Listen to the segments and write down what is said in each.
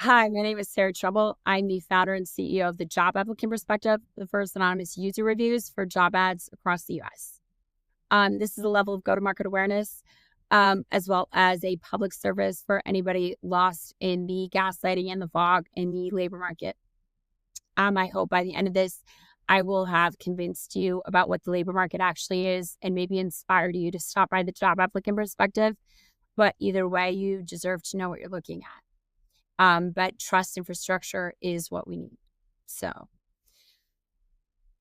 Hi, my name is Sarah Trouble. I'm the founder and CEO of the Job Applicant Perspective, the first anonymous user reviews for job ads across the US. This is a level of go-to-market awareness, as well as a public service for anybody lost in the gaslighting and the fog in the labor market. I hope by the end of this, I will have convinced you about what the labor market actually is and maybe inspired you to stop by the Job Applicant Perspective. But either way, you deserve to know what you're looking at. But trust infrastructure is what we need. So,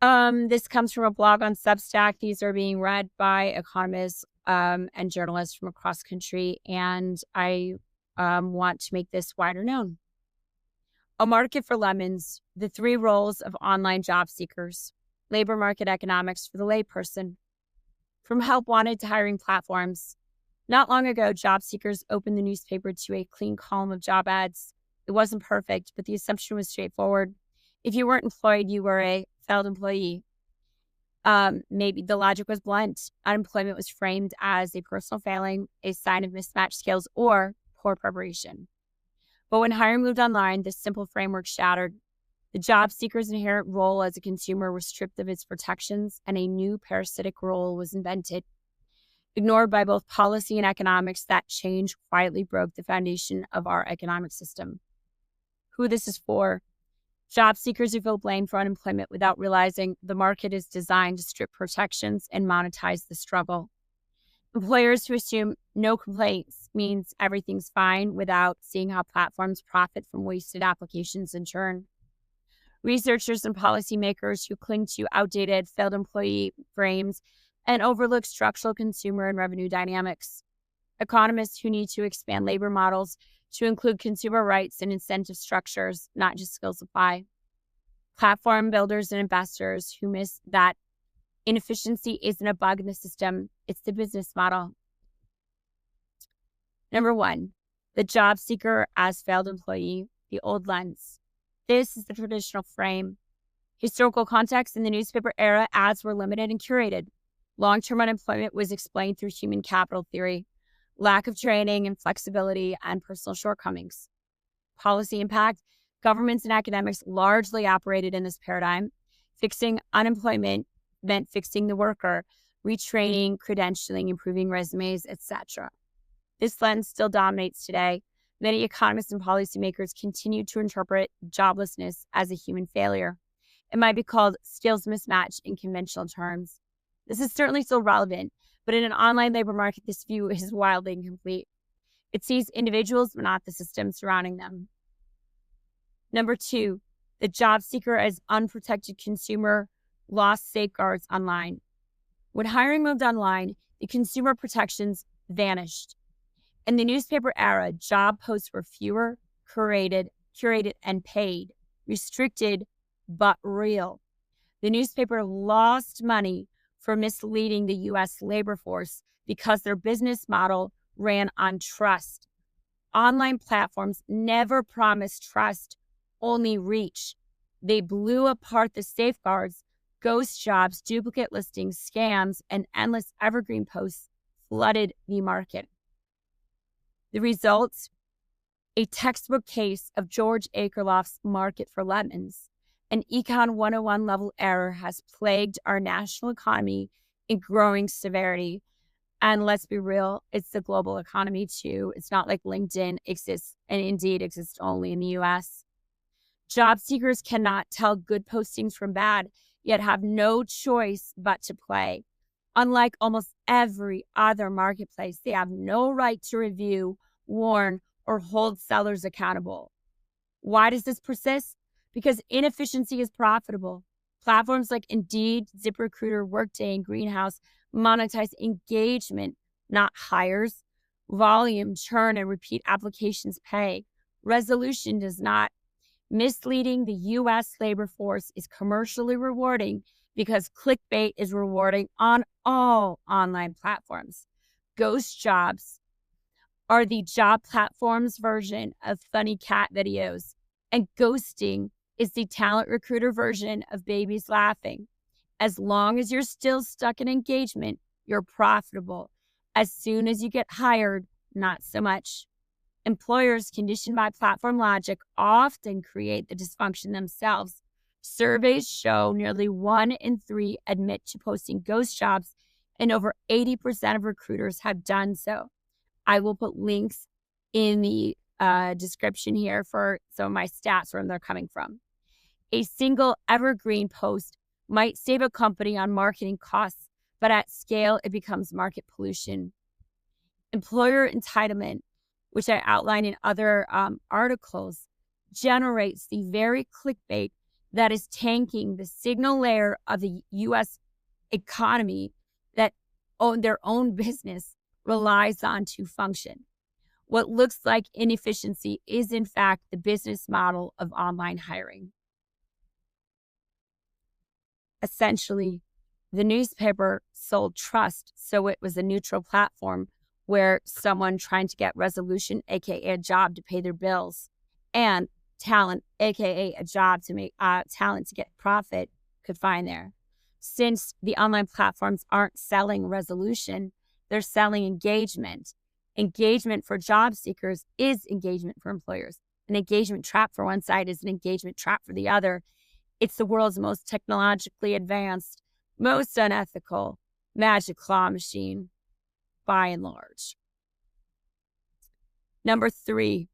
this comes from a blog on Substack. These are being read by economists and journalists from across country, and I want to make this wider known. A market for lemons, the three roles of online job seekers, labor market economics for the layperson, from help wanted to hiring platforms. Not long ago, job seekers opened the newspaper to a clean column of job ads. It wasn't perfect, but the assumption was straightforward. If you weren't employed, you were a failed employee. Maybe the logic was blunt. Unemployment was framed as a personal failing, a sign of mismatched skills, or poor preparation. But when hiring moved online, this simple framework shattered. The job seeker's inherent role as a consumer was stripped of its protections, and a new parasitic role was invented. Ignored by both policy and economics, that change quietly broke the foundation of our economic system. Who this is for? Job seekers who feel blamed for unemployment without realizing the market is designed to strip protections and monetize the struggle. Employers who assume no complaints means everything's fine without seeing how platforms profit from wasted applications in turn. Researchers and policymakers who cling to outdated, failed employee frames and overlook structural consumer and revenue dynamics. Economists who need to expand labor models to include consumer rights and incentive structures, not just skill supply. Platform builders and investors who miss that inefficiency isn't a bug in the system, it's the business model. Number one, the job seeker as failed employee, the old lens. This is the traditional frame. Historical context: in the newspaper era, ads were limited and curated. Long-term unemployment was explained through human capital theory, lack of training and flexibility, and personal shortcomings. Policy impact: governments and academics largely operated in this paradigm. Fixing unemployment meant fixing the worker, retraining, credentialing, improving resumes, etc. This lens still dominates today. Many economists and policymakers continue to interpret joblessness as a human failure. It might be called skills mismatch in conventional terms. This is certainly still relevant, but in an online labor market, this view is wildly incomplete. It sees individuals, but not the system surrounding them. Number two, the job seeker as unprotected consumer lost safeguards online. When hiring moved online, the consumer protections vanished. In the newspaper era, job posts were fewer, curated, and paid, restricted, but real. The newspaper lost money for misleading the U.S. labor force because their business model ran on trust. Online platforms never promised trust, only reach. They blew apart the safeguards. Ghost jobs, duplicate listings, scams, and endless evergreen posts flooded the market. The results: a textbook case of George Akerlof's market for lemons. An Econ 101 level error has plagued our national economy in growing severity. And let's be real, it's the global economy too. It's not like LinkedIn exists and Indeed exists only in the US. Job seekers cannot tell good postings from bad, yet have no choice but to play. Unlike almost every other marketplace, they have no right to review, warn, or hold sellers accountable. Why does this persist? Because inefficiency is profitable. Platforms like Indeed, ZipRecruiter, Workday, and Greenhouse monetize engagement, not hires. Volume, churn, and repeat applications pay. Resolution does not. Misleading the U.S. labor force is commercially rewarding because clickbait is rewarding on all online platforms. Ghost jobs are the job platform's version of funny cat videos, and ghosting is the talent recruiter version of babies laughing. As long as you're still stuck in engagement, you're profitable. As soon as you get hired, not so much. Employers conditioned by platform logic often create the dysfunction themselves. Surveys show nearly 1 in 3 admit to posting ghost jobs, and over 80% of recruiters have done so. I will put links in the description here for some of my stats where they're coming from. A single evergreen post might save a company on marketing costs, but at scale, it becomes market pollution. Employer entitlement, which I outline in other articles, generates the very clickbait that is tanking the signal layer of the U.S. economy that their own business relies on to function. What looks like inefficiency is, in fact, the business model of online hiring. Essentially, the newspaper sold trust, so it was a neutral platform where someone trying to get resolution, aka a job to pay their bills, and talent, aka a job to make talent to get profit, could find there. Since the online platforms aren't selling resolution, they're selling engagement. Engagement for job seekers is engagement for employers. An engagement trap for one side is an engagement trap for the other. It's the world's most technologically advanced, most unethical magic claw machine, by and large. Number 3,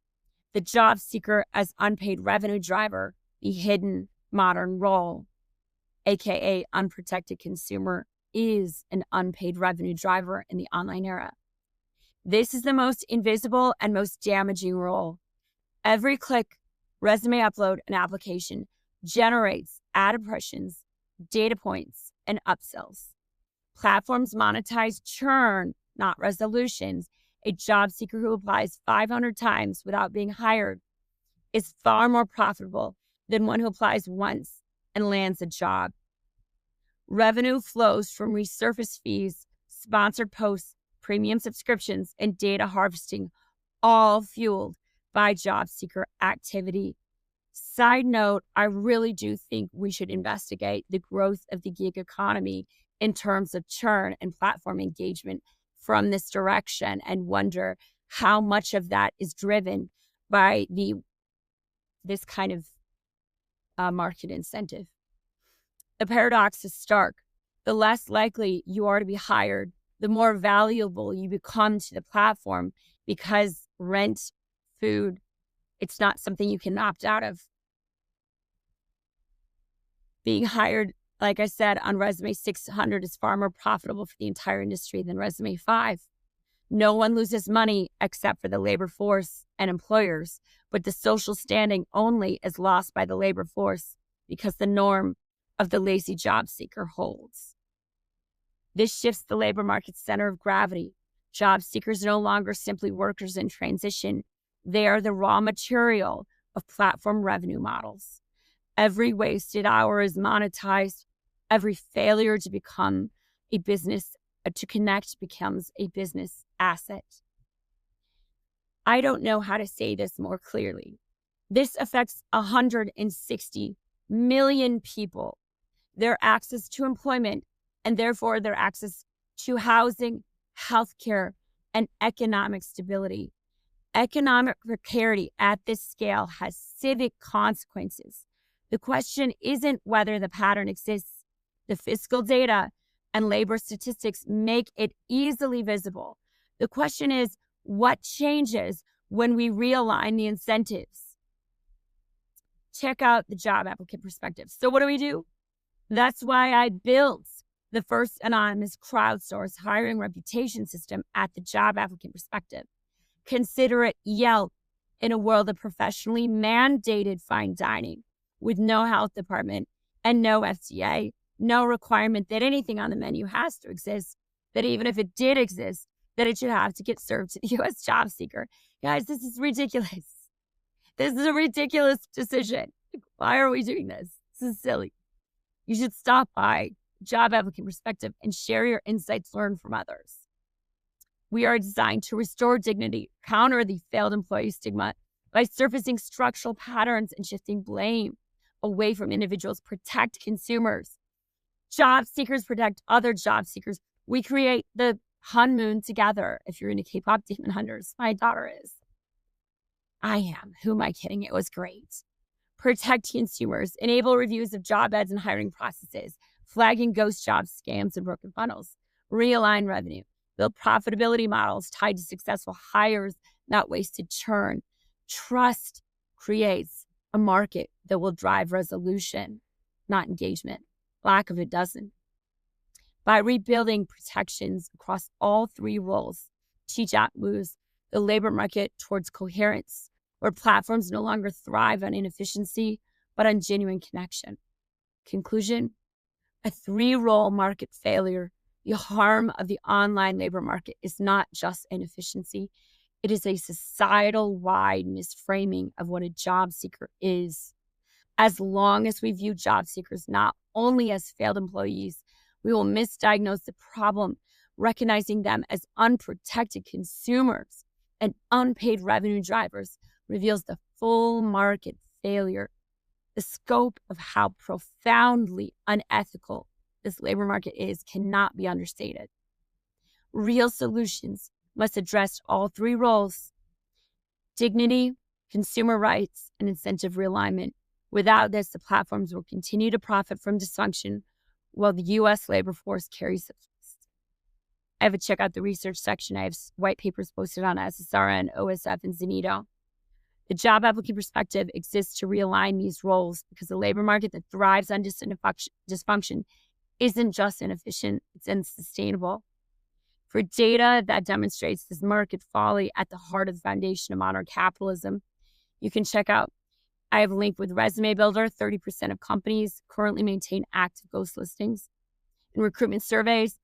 the job seeker as unpaid revenue driver, the hidden modern role, aka unprotected consumer, is an unpaid revenue driver in the online era. This is the most invisible and most damaging role. Every click, resume upload, and application generates ad impressions, data points, and upsells. Platforms monetize churn, not resolutions. A job seeker who applies 500 times without being hired is far more profitable than one who applies once and lands a job. Revenue flows from resurface fees, sponsored posts, premium subscriptions, and data harvesting, all fueled by job seeker activity. Side note, I really do think we should investigate the growth of the gig economy in terms of churn and platform engagement from this direction, and wonder how much of that is driven by this kind of market incentive. The paradox is stark. The less likely you are to be hired, the more valuable you become to the platform, because rent, food, it's not something you can opt out of. Being hired, like I said, on resume 600 is far more profitable for the entire industry than resume 5. No one loses money except for the labor force and employers, but the social standing only is lost by the labor force because the norm of the lazy job seeker holds. This shifts the labor market's center of gravity. Job seekers are no longer simply workers in transition. They are the raw material of platform revenue models. Every wasted hour is monetized. Every failure to become a business, to connect, becomes a business asset. I don't know how to say this more clearly. This affects 160 million people, their access to employment, and therefore their access to housing, healthcare, and economic stability. Economic precarity at this scale has civic consequences. The question isn't whether the pattern exists. The fiscal data and labor statistics make it easily visible. The question is, what changes when we realign the incentives? Check out the job applicant perspective. So what do? That's why I built the first anonymous crowdsourced hiring reputation system at the job applicant perspective. Consider it Yelp in a world of professionally mandated fine dining with no health department and no FDA, no requirement that anything on the menu has to exist, that even if it did exist, that it should have to get served to the U.S. job seeker. Guys, this is ridiculous. This is a ridiculous decision. Why are we doing this? This is silly. You should stop by job applicant perspective and share your insights learned from others. We are designed to restore dignity, counter the failed employee stigma by surfacing structural patterns and shifting blame away from individuals, protect consumers. Job seekers protect other job seekers. We create the honeymoon together. If you're into K-pop Demon Hunters, my daughter is. I am. Who am I kidding? It was great. Protect consumers, enable reviews of job ads and hiring processes, flagging ghost jobs, scams, and broken funnels, realign revenue, build profitability models tied to successful hires, not wasted churn. Trust creates a market that will drive resolution, not engagement. Lack of it doesn't. By rebuilding protections across all three roles, TCHAT moves the labor market towards coherence, where platforms no longer thrive on inefficiency, but on genuine connection. Conclusion, a three-role market failure, the harm of the online labor market is not just inefficiency. It is a societal-wide misframing of what a job seeker is. As long as we view job seekers not only as failed employees, we will misdiagnose the problem, recognizing them as unprotected consumers and unpaid revenue drivers reveals the full market failure. The scope of how profoundly unethical this labor market is cannot be understated. Real solutions must address all three roles: dignity, consumer rights, and incentive realignment. Without this, the platforms will continue to profit from dysfunction while the U.S. labor force carries the cost. I have a check out the research section. I have white papers posted on SSRN, OSF, and Zenito. The job applicant perspective exists to realign these roles because the labor market that thrives on dysfunction isn't just inefficient, it's unsustainable. For data that demonstrates this market folly at the heart of the foundation of modern capitalism, you can check out, I have a link with Resume Builder. 30% of companies currently maintain active ghost listings. In recruitment surveys,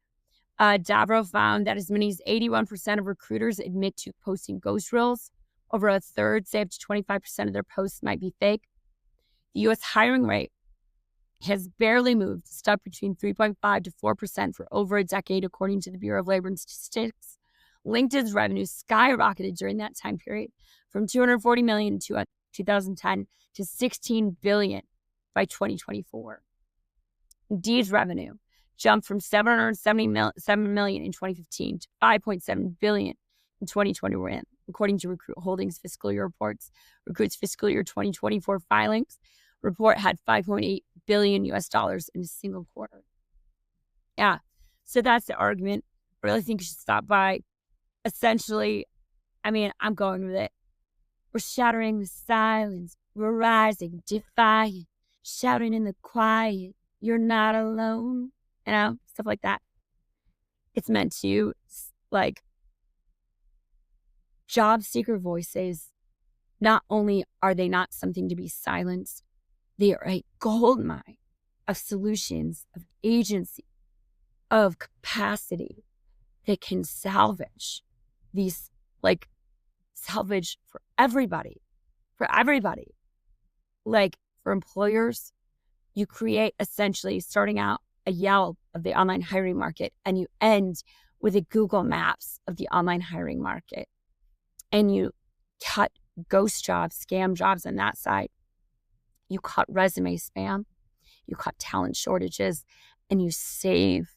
Davro found that as many as 81% of recruiters admit to posting ghost reels. Over a third say up to 25% of their posts might be fake. The U.S. hiring rate has barely moved, stuck between 3.5 to 4% for over a decade, according to the Bureau of Labor and Statistics. LinkedIn's revenue skyrocketed during that time period from $240 million in 2010 to $16 billion by 2024. Indeed's revenue jumped from $777 million in 2015 to $5.7 billion in 2021, according to Recruit Holdings fiscal year reports. Recruit's fiscal year 2024 filings report had $5.8 billion US dollars in a single quarter. Yeah, so that's the argument. I really think you should stop by. Essentially, I'm going with it. We're shattering the silence. We're rising, defiant, shouting in the quiet. You're not alone. Stuff like that. It's meant to, job seeker voices, not only are they not something to be silenced, they are a goldmine of solutions, of agency, of capacity that can salvage these, salvage for everybody. For employers, you create essentially, starting out, a Yelp of the online hiring market, and you end with a Google Maps of the online hiring market. And you cut ghost jobs, scam jobs on that side. You cut resume spam. You cut talent shortages, and you save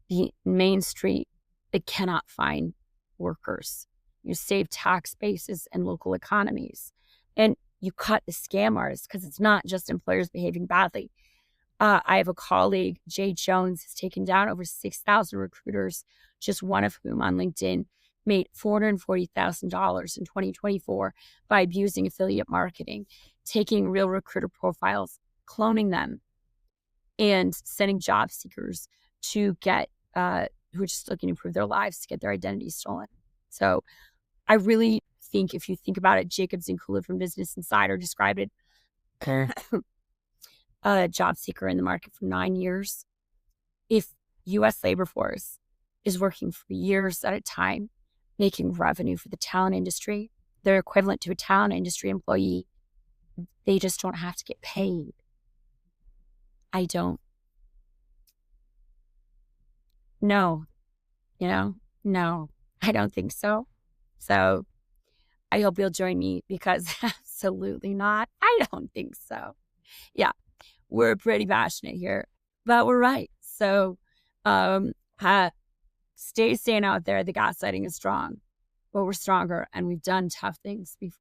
the main street that cannot find workers. You save tax bases and local economies. And you cut the scam artists, because it's not just employers behaving badly. I have a colleague, Jay Jones, has taken down over 6,000 recruiters, just one of whom on LinkedIn made $440,000 in 2024 by abusing affiliate marketing, taking real recruiter profiles, cloning them, and sending job seekers to get, who are just looking to improve their lives, to get their identity stolen. So I really think, if you think about it, Jacob Zinkula from Business Insider described it, a job seeker in the market for 9 years. If U.S. labor force is working for years at a time, making revenue for the talent industry, they're equivalent to a talent industry employee. They just don't have to get paid. No, I don't think so. So I hope you'll join me, because absolutely not. I don't think so. Yeah, we're pretty passionate here, but we're right. So staying out there. The gaslighting is strong, but we're stronger, and we've done tough things before.